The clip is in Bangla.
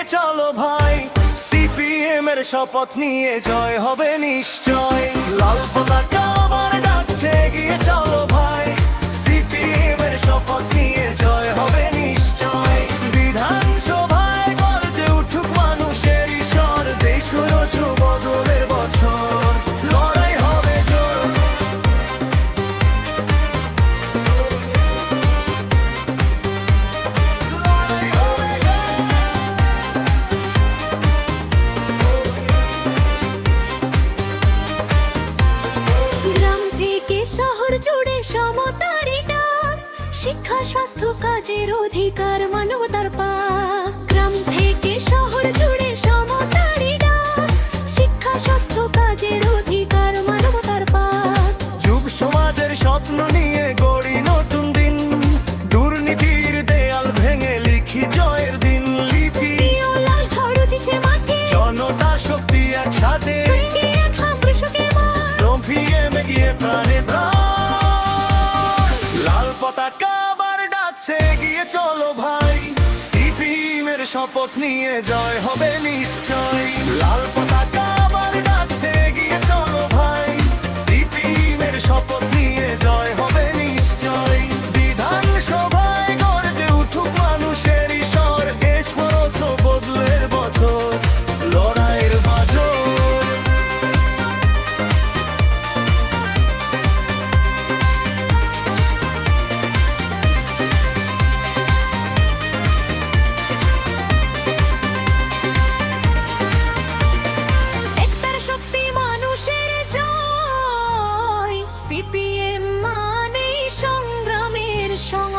এগিয়ে চলো ভাই, সিপিএম এর শপথ নিয়ে জয় হবে নিশ্চয়। লাল পতাকা আবার ডাকছে, এগিয়ে চলো ভাই, সিপিএম এর শপথ নিয়ে জয় হবে নিশ্চয়। বিধানসভায় গর্জে উঠুক মানুষের ঈশ্বর, দেশ হয়েছে বদলের বছর, লড়াই হবে জোর। গ্রাম থেকে শহর জুড়ে সমতারই ডাক, শিক্ষা স্বাস্থ্য কাজের অধিকার মানবতার পাক। গ্রাম থেকে শহর জুড়ে সমতারই ডাক, শিক্ষা স্বাস্থ্য কাজের অধিকার মানবতার পাক। যুব সমাজের স্বপ্ন নিয়ে গড়ি নতুন দিন, দুর্নীতির দেয়াল ভেঙে লিখি জয়ের দিন লিপি। প্রিয় লাল ঝড় উঠেছে মাঠে, জনতা শক্তি একসাথে, সঙ্গে এক হাম কৃষকের মন। সিপিএম এগিয়ে প্রাণে প্রাণ, লাল পতাকা আবার ডাকছে, এগিয়ে চলো ভাই, সিপিএম এর শপথ নিয়ে জয় হবে নিশ্চয়। লাল পতাকা আবার ডাকছে, এগিয়ে চলো ভাই, সিপিএম এর শপথ নিয়ে জয় হবে নিশ্চয়। বিধানসভায় গর্জে উঠুক মানুষের ঈশ্বর, দেশ বরছ বদলের বছর, লড়াইয়ের বাজর। একতার শক্তি মানুষের জয়, সিপিএম মানে সংগ্রামের সঙ্গ।